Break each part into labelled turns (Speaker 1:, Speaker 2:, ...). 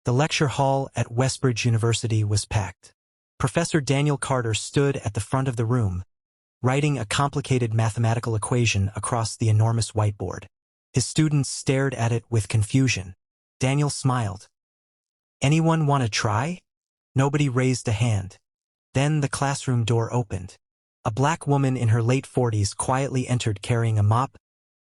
Speaker 1: The lecture hall at Westbridge University was packed. Professor Daniel Carter stood at the front of the room, writing a complicated mathematical equation across the enormous whiteboard. His students stared at it with confusion. Daniel smiled. "Anyone want to try?" Nobody raised a hand. Then the classroom door opened. A black woman in her late 40s quietly entered carrying a mop,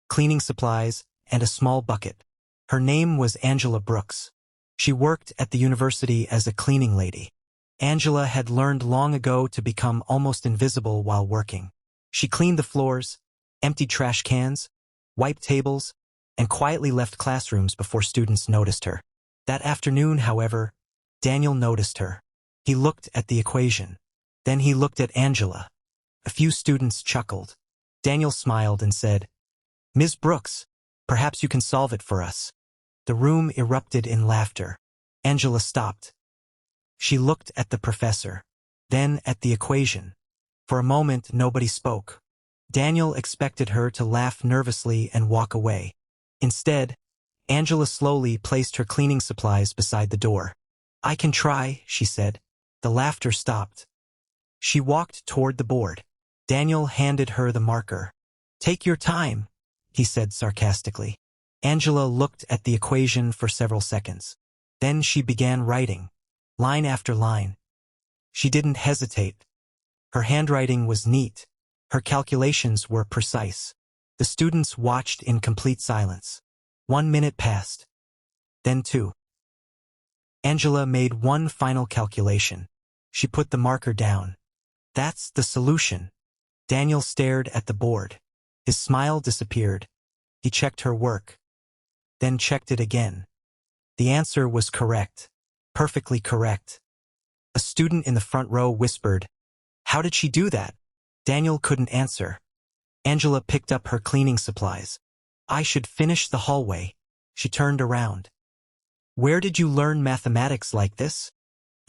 Speaker 1: cleaning supplies, and a small bucket. Her name was Angela Brooks. She worked at the university as a cleaning lady. Angela had learned long ago to become almost invisible while working. She cleaned the floors, emptied trash cans, wiped tables, and quietly left classrooms before students noticed her. That afternoon, however, Daniel noticed her. He looked at the equation. Then he looked at Angela. A few students chuckled. Daniel smiled and said, "Ms. Brooks, perhaps you can solve it for us." The room erupted in laughter. Angela stopped. She looked at the professor, then at the equation. For a moment, nobody spoke. Daniel expected her to laugh nervously and walk away. Instead, Angela slowly placed her cleaning supplies beside the door. "I can try," she said. The laughter stopped. She walked toward the board. Daniel handed her the marker. "Take your time," he said sarcastically. Angela looked at the equation for several seconds. Then she began writing, line after line. She didn't hesitate. Her handwriting was neat. Her calculations were precise. The students watched in complete silence. 1 minute passed. Then 2. Angela made one final calculation. She put the marker down. "That's the solution." Daniel stared at the board. His smile disappeared. He checked her work, then checked it again. The answer was correct. Perfectly correct. A student in the front row whispered, "How did she do that?" Daniel couldn't answer. Angela picked up her cleaning supplies. "I should finish the hallway." She turned around. "Where did you learn mathematics like this?"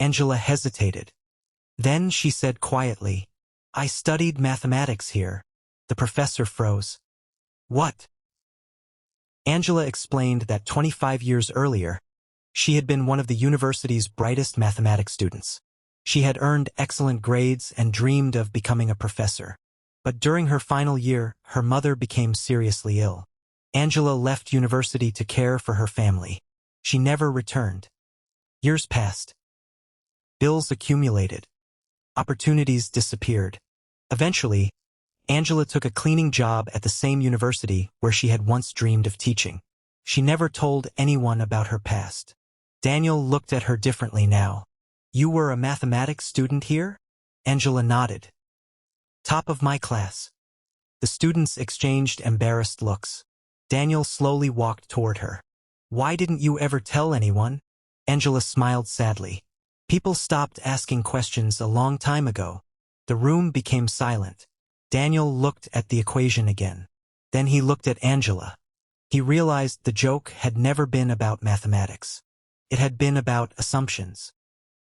Speaker 1: Angela hesitated. Then she said quietly, "I studied mathematics here." The professor froze. "What?" Angela explained that 25 years earlier, she had been one of the university's brightest mathematics students. She had earned excellent grades and dreamed of becoming a professor. But during her final year, her mother became seriously ill. Angela left university to care for her family. She never returned. Years passed. Bills accumulated. Opportunities disappeared. Eventually, Angela took a cleaning job at the same university where she had once dreamed of teaching. She never told anyone about her past. Daniel looked at her differently now. "You were a mathematics student here?" Angela nodded. "Top of my class." The students exchanged embarrassed looks. Daniel slowly walked toward her. "Why didn't you ever tell anyone?" Angela smiled sadly. "People stopped asking questions a long time ago." The room became silent. Daniel looked at the equation again. Then he looked at Angela. He realized the joke had never been about mathematics. It had been about assumptions.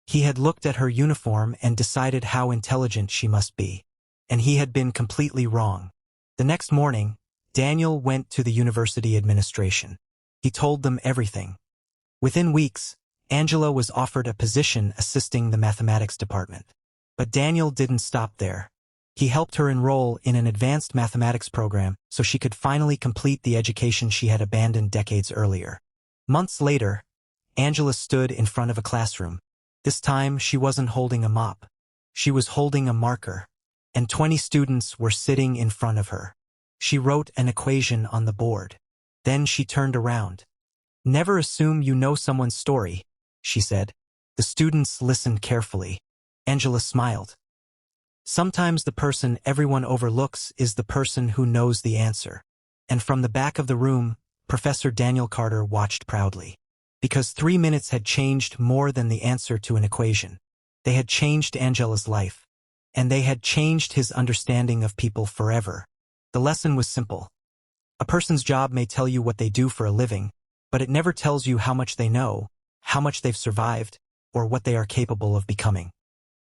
Speaker 1: He had looked at her uniform and decided how intelligent she must be. And he had been completely wrong. The next morning, Daniel went to the university administration. He told them everything. Within weeks, Angela was offered a position assisting the mathematics department. But Daniel didn't stop there. He helped her enroll in an advanced mathematics program so she could finally complete the education she had abandoned decades earlier. Months later, Angela stood in front of a classroom. This time, she wasn't holding a mop. She was holding a marker, and 20 students were sitting in front of her. She wrote an equation on the board. Then she turned around. "Never assume you know someone's story," she said. The students listened carefully. Angela smiled. "Sometimes the person everyone overlooks is the person who knows the answer." And from the back of the room, Professor Daniel Carter watched proudly. Because 3 minutes had changed more than the answer to an equation. They had changed Angela's life. And they had changed his understanding of people forever. The lesson was simple. A person's job may tell you what they do for a living, but it never tells you how much they know, how much they've survived, or what they are capable of becoming.